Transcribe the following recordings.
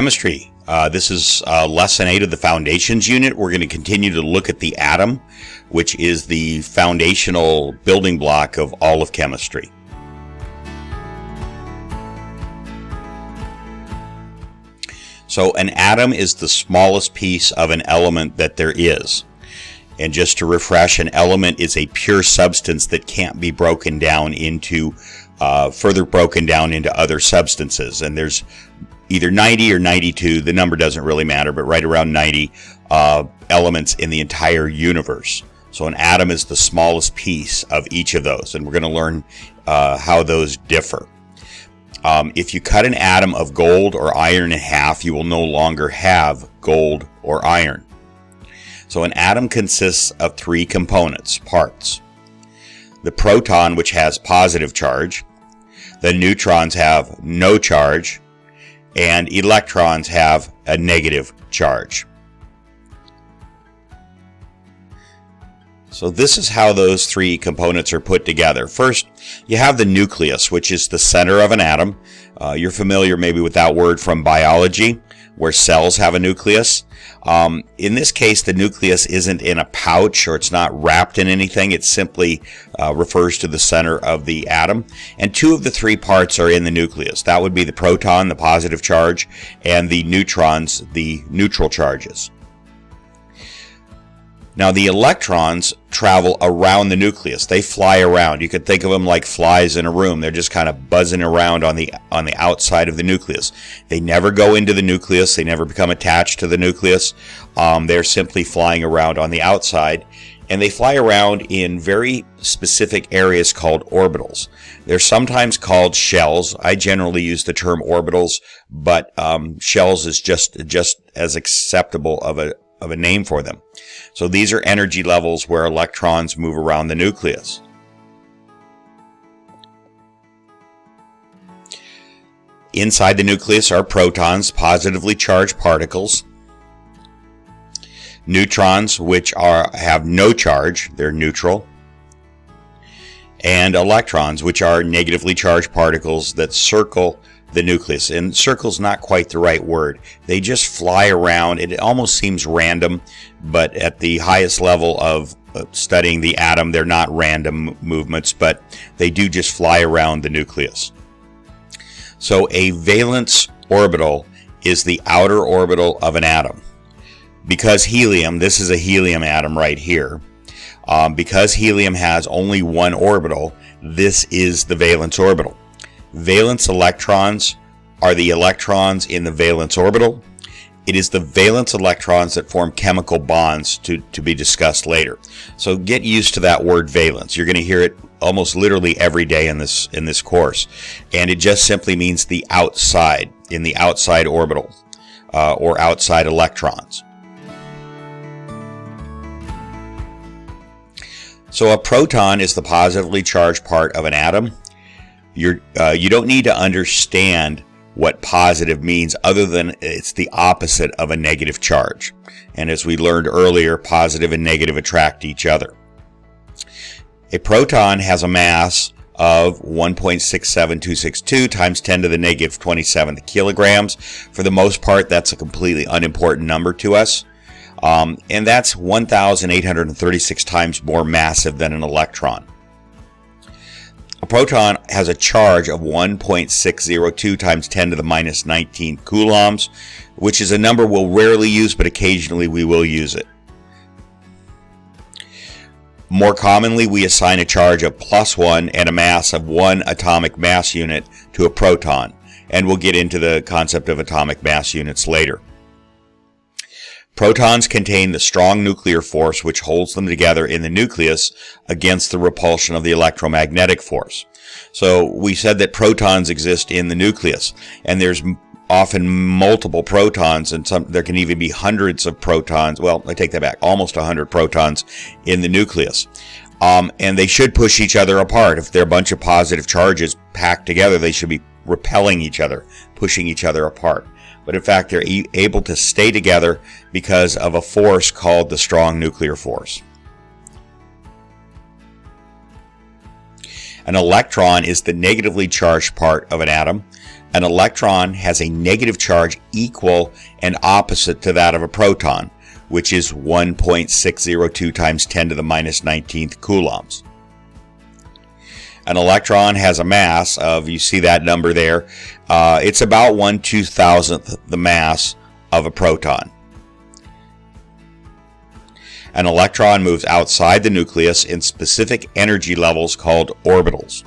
chemistry. This is lesson 8 of the foundations unit. We're going to continue to look at the atom, which is the foundational building block of all of chemistry. So an atom is the smallest piece of an element that there is. And just to refresh, an element is a pure substance that can't be broken down into further broken down into other substances. And there's either 90 or 92, the number doesn't really matter, but right around 90 elements in the entire universe. So an atom is the smallest piece of each of those, and we're going to learn how those differ. If you cut an atom of gold or iron in half, you will no longer have gold or iron. So an atom consists of 3 components, parts. The proton, which has positive charge. The neutrons have no charge. And electrons have a negative charge. So this is how those 3 components are put together. First, you have the nucleus, which is the center of an atom. You're familiar maybe with that word from biology, where cells have a nucleus. In this case, the nucleus isn't in a pouch, or it's not wrapped in anything. It simply refers to the center of the atom. And 2 of the 3 parts are in the nucleus. That would be the proton, the positive charge, and the neutrons, the neutral charges. Now, the electrons travel around the nucleus. They fly around. You could think of them like flies in a room. They're just kind of buzzing around on the outside of the nucleus. They never go into the nucleus. They never become attached to the nucleus. They're simply flying around on the outside, and they fly around in very specific areas called orbitals. They're sometimes called shells. I generally use the term orbitals, but shells is just as acceptable of a name for them. So these are energy levels where electrons move around the nucleus. Inside the nucleus are protons, positively charged particles. Neutrons, which have no charge, they're neutral. And electrons, which are negatively charged particles that circle the nucleus. And circle's not quite the right word. They just fly around. It almost seems random, but at the highest level of studying the atom, they're not random movements, but they do just fly around the nucleus. So a valence orbital is the outer orbital of an atom. Because helium, this is a helium atom right here, because helium has only one orbital, this is the valence orbital. Valence electrons are the electrons in the valence orbital. It is the valence electrons that form chemical bonds to be discussed later. So get used to that word valence. You're going to hear it almost literally every day in this course. And it just simply means the outside, in the outside orbital, or outside electrons. So a proton is the positively charged part of an atom. You don't need to understand what positive means other than it's the opposite of a negative charge. And as we learned earlier, positive and negative attract each other. A proton has a mass of 1.67262 times 10 to the negative 27 kilograms. For the most part, that's a completely unimportant number to us. And that's 1,836 times more massive than an electron. A proton has a charge of 1.602 times 10 to the minus 19 coulombs, which is a number we'll rarely use, but occasionally we will use it. More commonly, we assign a charge of +1 and a mass of 1 atomic mass unit to a proton, and we'll get into the concept of atomic mass units later. Protons contain the strong nuclear force which holds them together in the nucleus against the repulsion of the electromagnetic force. So we said that protons exist in the nucleus, and there's often multiple protons, and there can even be hundreds of protons. Well, I take that back, almost 100 protons in the nucleus. And they should push each other apart. If they're a bunch of positive charges packed together, they should be repelling each other, pushing each other apart. But in fact, they're able to stay together because of a force called the strong nuclear force. An electron is the negatively charged part of an atom. An electron has a negative charge equal and opposite to that of a proton, which is 1.602 times 10 to the minus 19th coulombs. An electron has a mass of, you see that number there, it's about 1/2000th the mass of a proton. An electron moves outside the nucleus in specific energy levels called orbitals.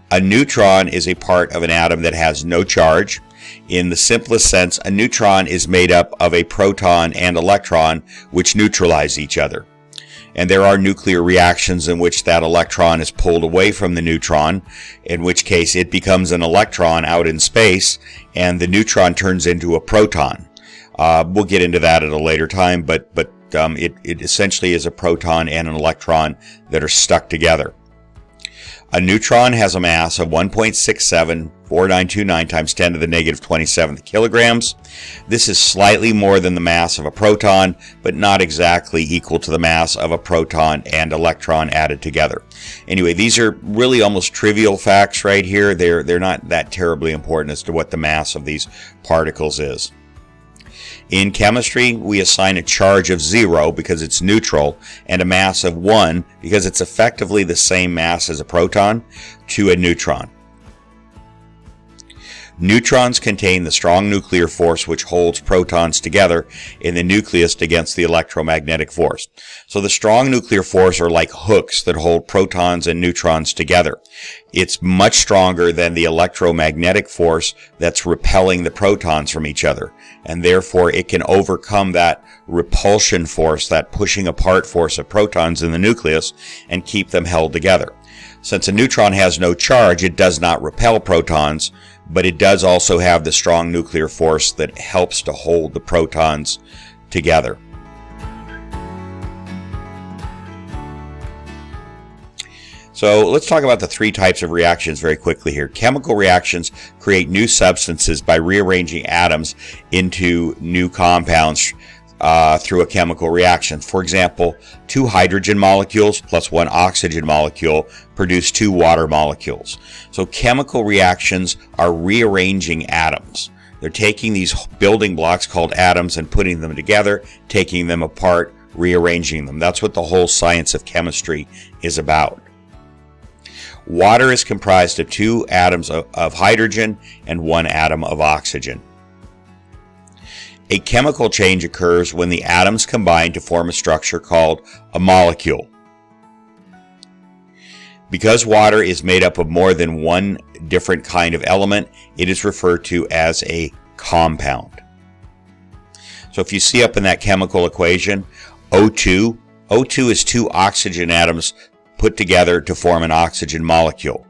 A neutron is a part of an atom that has no charge. In the simplest sense, a neutron is made up of a proton and electron which neutralize each other. And there are nuclear reactions in which that electron is pulled away from the neutron, in which case it becomes an electron out in space, and the neutron turns into a proton. We'll get into that at a later time, but it essentially is a proton and an electron that are stuck together. A neutron has a mass of 1.674929 times 10 to the negative 27th kilograms. This is slightly more than the mass of a proton, but not exactly equal to the mass of a proton and electron added together. Anyway, these are really almost trivial facts right here. They're not that terribly important as to what the mass of these particles is. In chemistry, we assign a charge of 0 because it's neutral and a mass of 1 because it's effectively the same mass as a proton to a neutron. Neutrons contain the strong nuclear force which holds protons together in the nucleus against the electromagnetic force. So the strong nuclear force are like hooks that hold protons and neutrons together. It's much stronger than the electromagnetic force that's repelling the protons from each other, and therefore it can overcome that repulsion force, that pushing apart force of protons in the nucleus, and keep them held together. Since a neutron has no charge, it does not repel protons, but it does also have the strong nuclear force that helps to hold the protons together. So let's talk about the three types of reactions very quickly here. Chemical reactions create new substances by rearranging atoms into new compounds through a chemical reaction. For example, 2 hydrogen molecules plus 1 oxygen molecule produce 2 water molecules. So chemical reactions are rearranging atoms. They're taking these building blocks called atoms and putting them together, taking them apart, rearranging them. That's what the whole science of chemistry is about. Water is comprised of 2 atoms of hydrogen and 1 atom of oxygen. A chemical change occurs when the atoms combine to form a structure called a molecule. Because water is made up of more than one different kind of element, it is referred to as a compound. So if you see up in that chemical equation, O2 is 2 oxygen atoms put together to form an oxygen molecule.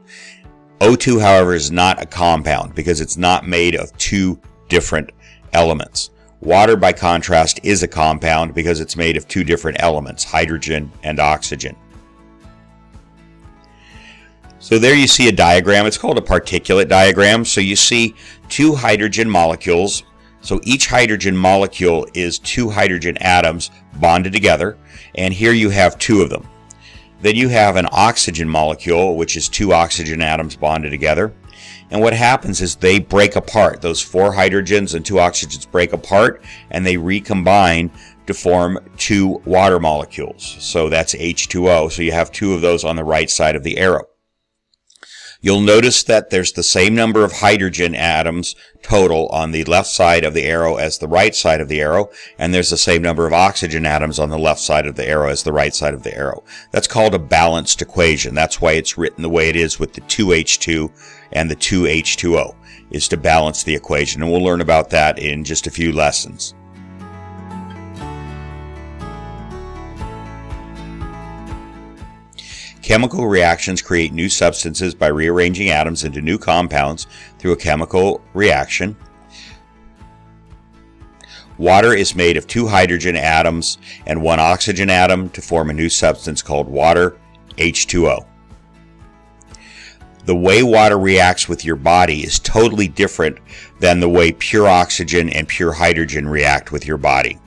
O2, however, is not a compound because it's not made of 2 different elements. Water, by contrast, is a compound because it's made of 2 different elements, hydrogen and oxygen. So there you see a diagram. It's called a particulate diagram. So you see 2 hydrogen molecules. So each hydrogen molecule is 2 hydrogen atoms bonded together, and here you have 2 of them. Then you have an oxygen molecule, which is 2 oxygen atoms bonded together. And what happens is they break apart. Those 4 hydrogens and 2 oxygens break apart, and they recombine to form 2 water molecules. So that's H2O. So you have 2 of those on the right side of the arrow. You'll notice that there's the same number of hydrogen atoms total on the left side of the arrow as the right side of the arrow, and there's the same number of oxygen atoms on the left side of the arrow as the right side of the arrow. That's called a balanced equation. That's why it's written the way it is with the 2H2 and the 2H2O, is to balance the equation, and we'll learn about that in just a few lessons. Chemical reactions create new substances by rearranging atoms into new compounds through a chemical reaction. Water is made of 2 hydrogen atoms and 1 oxygen atom to form a new substance called water, H2O. The way water reacts with your body is totally different than the way pure oxygen and pure hydrogen react with your body.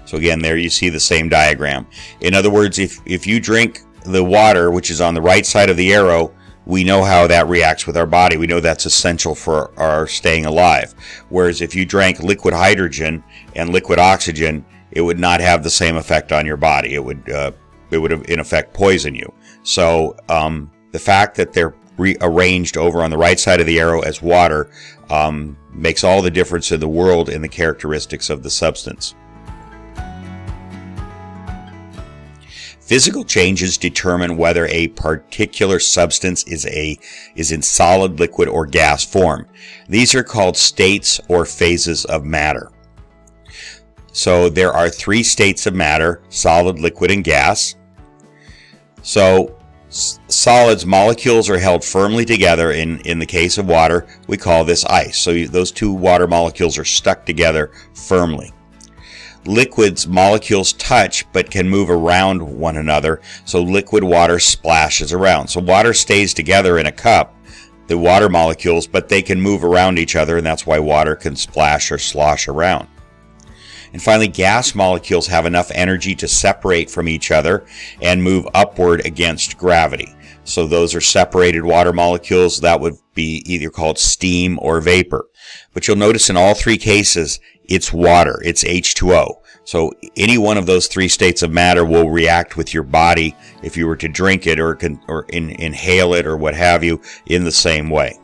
So again, there you see the same diagram. In other words, if you drink the water, which is on the right side of the arrow, we know how that reacts with our body. We know that's essential for our staying alive. Whereas if you drank liquid hydrogen and liquid oxygen, it would not have the same effect on your body. It would in effect poison you. So the fact that they're arranged over on the right side of the arrow as water makes all the difference in the world in the characteristics of the substance. Physical changes determine whether a particular substance is in solid, liquid, or gas form. These are called states or phases of matter. So there are 3 states of matter: solid, liquid, and gas. So solids, molecules are held firmly together. In the case of water, we call this ice. So those 2 water molecules are stuck together firmly. Liquids, molecules touch but can move around one another, so liquid water splashes around. So water stays together in a cup, the water molecules, but they can move around each other, and that's why water can splash or slosh around. And finally, gas molecules have enough energy to separate from each other and move upward against gravity. So those are separated water molecules. That would be either called steam or vapor. But you'll notice in all 3 cases, it's water. It's H2O. So any one of those 3 states of matter will react with your body if you were to drink it or inhale it or what have you in the same way.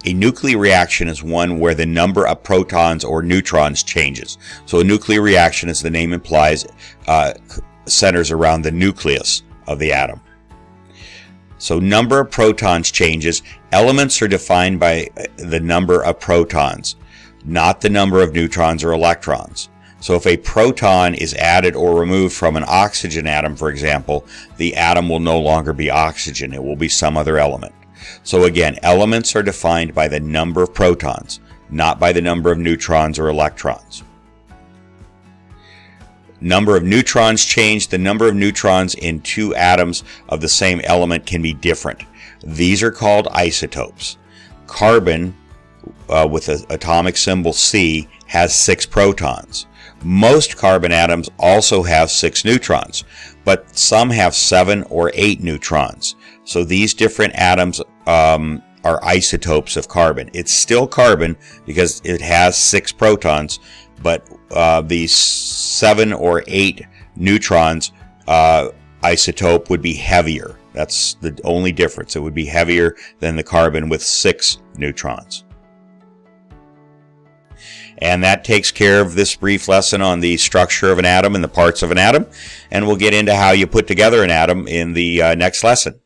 A nuclear reaction is one where the number of protons or neutrons changes. So a nuclear reaction, as the name implies, centers around the nucleus of the atom. So number of protons changes. Elements are defined by the number of protons, not the number of neutrons or electrons. So if a proton is added or removed from an oxygen atom, for example, the atom will no longer be oxygen. It will be some other element. So again, elements are defined by the number of protons, not by the number of neutrons or electrons. Number of neutrons change. The number of neutrons in 2 atoms of the same element can be different. These are called isotopes. Carbon, with the atomic symbol C, has 6 protons. Most carbon atoms also have 6 neutrons, but some have 7 or 8 neutrons. So these different atoms are isotopes of carbon. It's still carbon because it has 6 protons, but these 7 or 8 neutrons isotope would be heavier. That's the only difference. It would be heavier than the carbon with 6 neutrons. And that takes care of this brief lesson on the structure of an atom and the parts of an atom. And we'll get into how you put together an atom in the next lesson.